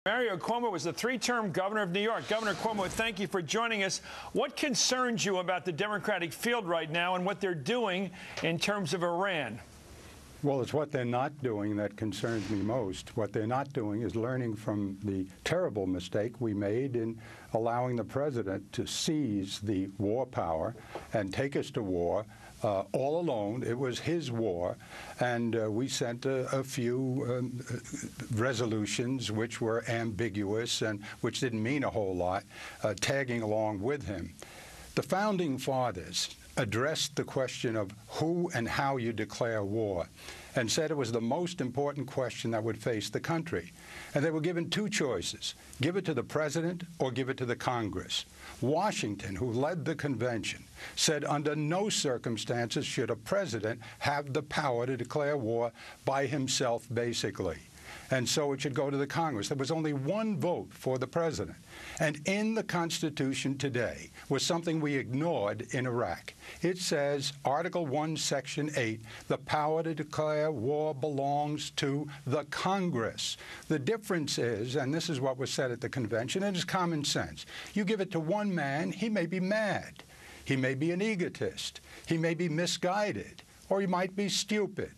Mario Cuomo was the three-term governor of New York. Governor Cuomo, thank you for joining us. What concerns you about the Democratic field right now and what they're doing in terms of Iran? Well, it's what they're not doing that concerns me most. What they're not doing is learning from the terrible mistake we made in allowing the president to seize the war power and take us to war all alone. It was his war, and we sent a few resolutions which were ambiguous and which didn't mean a whole lot, tagging along with him. The Founding Fathers addressed the question of who and how you declare war and said it was the most important question that would face the country. And they were given two choices: give it to the president or give it to the Congress. Washington, who led the convention, said under no circumstances should a president have the power to declare war by himself, basically. And so it should go to the Congress. There was only one vote for the president. And in the Constitution today was something we ignored in Iraq. It says, Article 1, Section 8, the power to declare war belongs to the Congress. The difference is, and this is what was said at the convention, and it's common sense, you give it to one man, he may be mad. He may be an egotist. He may be misguided. Or he might be stupid.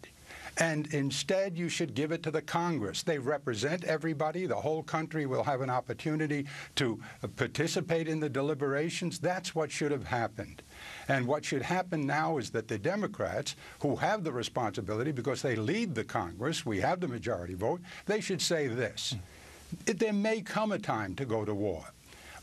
And instead, you should give it to the Congress. They represent everybody. The whole country will have an opportunity to participate in the deliberations. That's what should have happened. And what should happen now is that the Democrats, who have the responsibility because they lead the Congress, we have the majority vote, they should say this: there may come a time to go to war.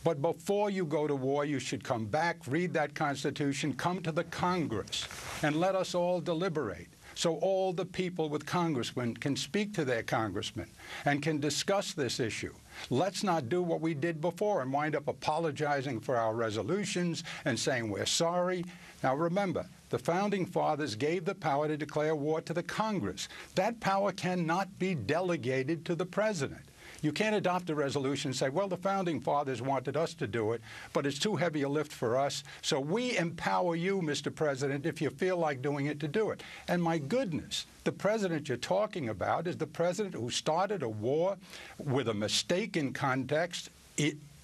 But before you go to war, you should come back, read that Constitution, come to the Congress, and let us all deliberate. So all the people with congressmen can speak to their congressmen and can discuss this issue. Let's not do what we did before and wind up apologizing for our resolutions and saying we're sorry. Now remember, the Founding Fathers gave the power to declare war to the Congress. That power cannot be delegated to the president. You can't adopt a resolution and say, well, the Founding Fathers wanted us to do it, but it's too heavy a lift for us, so we empower you, Mr. President, if you feel like doing it, to do it. And my goodness, the president you're talking about is the president who started a war with a mistaken context,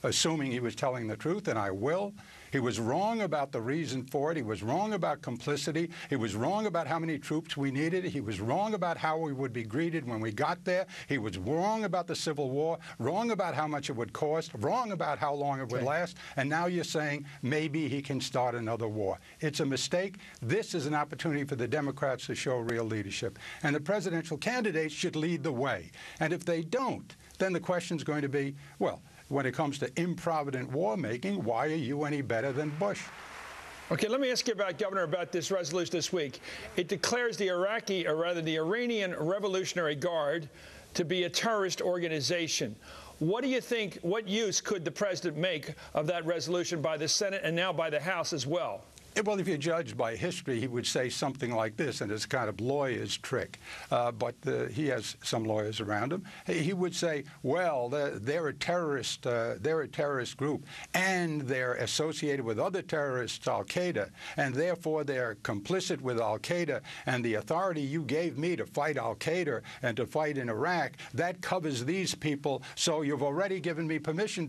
assuming he was telling the truth, and I will. He was wrong about the reason for it. He was wrong about complicity. He was wrong about how many troops we needed. He was wrong about how we would be greeted when we got there. He was wrong about the Civil War, wrong about how much it would cost, wrong about how long it would last. And now you're saying maybe he can start another war. It's a mistake. This is an opportunity for the Democrats to show real leadership. And the presidential candidates should lead the way. And if they don't, then the question's going to be, well, when it comes to improvident war making, why are you any better than Bush? Okay, let me ask you about this resolution this week. It declares the Iraqi, or rather the Iranian Revolutionary Guard, to be a terrorist organization. What do you think, what use could the president make of that resolution by the Senate and now by the House as well? Well, if you judge by history, he would say something like this, and it's kind of lawyer's trick, but he has some lawyers around him. He would say, well, they're a terrorist group, and they're associated with other terrorists, Al-Qaeda, and therefore they're complicit with Al-Qaeda, and the authority you gave me to fight Al-Qaeda and to fight in Iraq, that covers these people, so you've already given me permission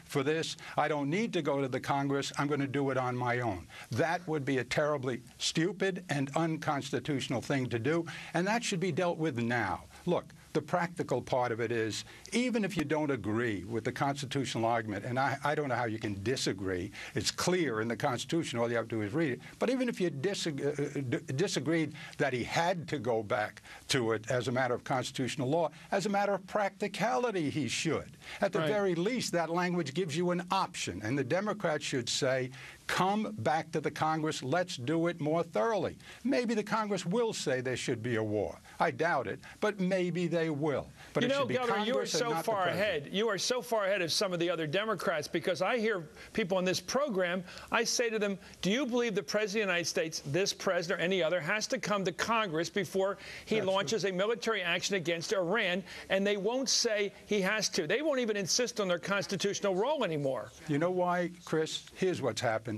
for this. I don't need to go to the Congress. I'm going to do it on my own. That would be a terribly stupid and unconstitutional thing to do, and that should be dealt with now. Look, the practical part of it is, even if you don't agree with the constitutional argument, and I don't know how you can disagree, it's clear in the Constitution, all you have to do is read it, but even if you disagreed that he had to go back to it as a matter of constitutional law, as a matter of practicality, he should. At the very least, that language gives you an option, and the Democrats should say, come back to the Congress, let's do it more thoroughly. Maybe the Congress will say there should be a war. I doubt it, but maybe they will. But you it know, should be Governor, Congress you are so far ahead. You are so far ahead of some of the other Democrats, because I hear people in this program, I say to them, do you believe the President of the United States, this president or any other, has to come to Congress before he launches a military action against Iran? And they won't say he has to. They won't even insist on their constitutional role anymore. You know why, Chris? Here's what's happened.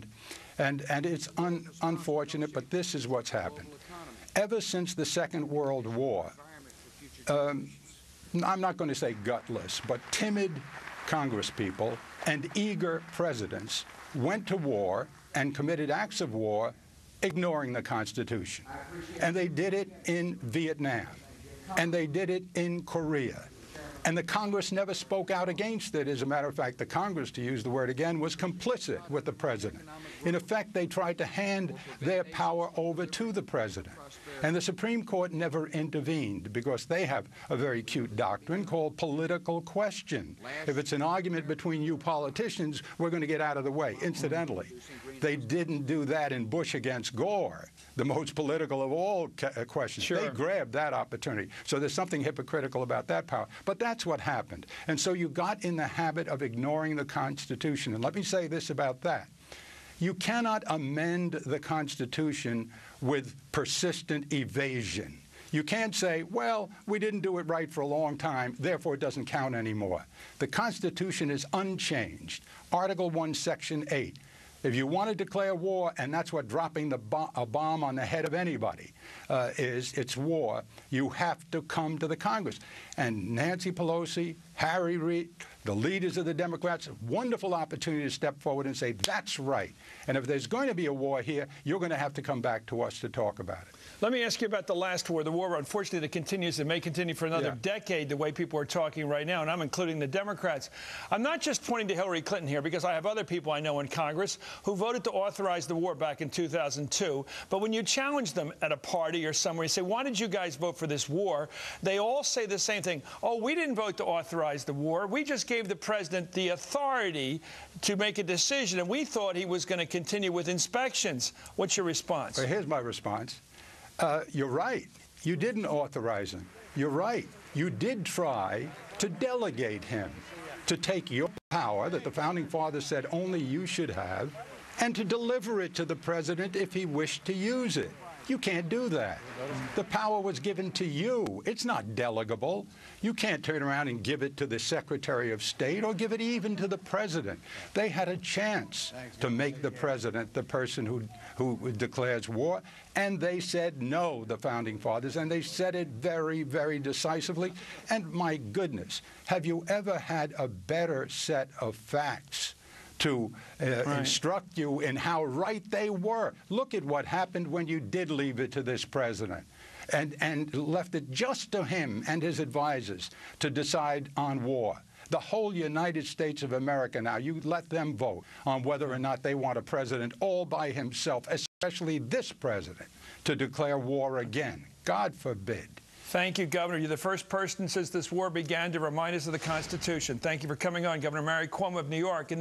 And it's unfortunate, but this is what's happened. Ever since the Second World War, I'm not going to say gutless, but timid congresspeople and eager presidents went to war and committed acts of war ignoring the Constitution. And they did it in Vietnam, and they did it in Korea. And the Congress never spoke out against it. As a matter of fact, the Congress, to use the word again, was complicit with the president. In effect, they tried to hand their power over to the president. And the Supreme Court never intervened because they have a very cute doctrine called political question. If it's an argument between you politicians, we're going to get out of the way. Incidentally, they didn't do that in Bush against Gore, the most political of all questions. Sure. They grabbed that opportunity. So there's something hypocritical about that power. But that's what happened. And so you got in the habit of ignoring the Constitution. And let me say this about that. You cannot amend the Constitution with persistent evasion. You can't say, well, we didn't do it right for a long time, therefore it doesn't count anymore. The Constitution is unchanged. Article 1, Section 8. If you want to declare war, and that's what dropping a bomb on the head of anybody is, it's war, you have to come to the Congress. And Nancy Pelosi, Harry Reid, the leaders of the Democrats, wonderful opportunity to step forward and say, that's right. And if there's going to be a war here, you're going to have to come back to us to talk about it. Let me ask you about the last war, the war, unfortunately, that continues and may continue for another decade, the way people are talking right now, and I'm including the Democrats. I'm not just pointing to Hillary Clinton here, because I have other people I know in Congress who voted to authorize the war back in 2002. But when you challenge them at a party or somewhere, you say, why did you guys vote for this war? They all say the same thing. Oh, we didn't vote to authorize the war. We just gave the president the authority to make a decision, and we thought he was going to continue with inspections. What's your response? Well, here's my response. You're right. You didn't authorize him. You're right. You did try to delegate him, to take your power that the Founding Fathers said only you should have, and to deliver it to the president if he wished to use it. You can't do that. The power was given to you. It's not delegable. You can't turn around and give it to the Secretary of State or give it even to the president. They had a chance to make the president the person who declares war, and they said no, the Founding Fathers, and they said it very, very decisively. And my goodness, have you ever had a better set of facts to instruct you in how right they were? Look at what happened when you did leave it to this president and left it just to him and his advisors to decide on war. The whole United States of America now, you let them vote on whether or not they want a president all by himself, especially this president, to declare war again. God forbid. Thank you, Governor. You're the first person since this war began to remind us of the Constitution. Thank you for coming on, Governor Mario Cuomo of New York.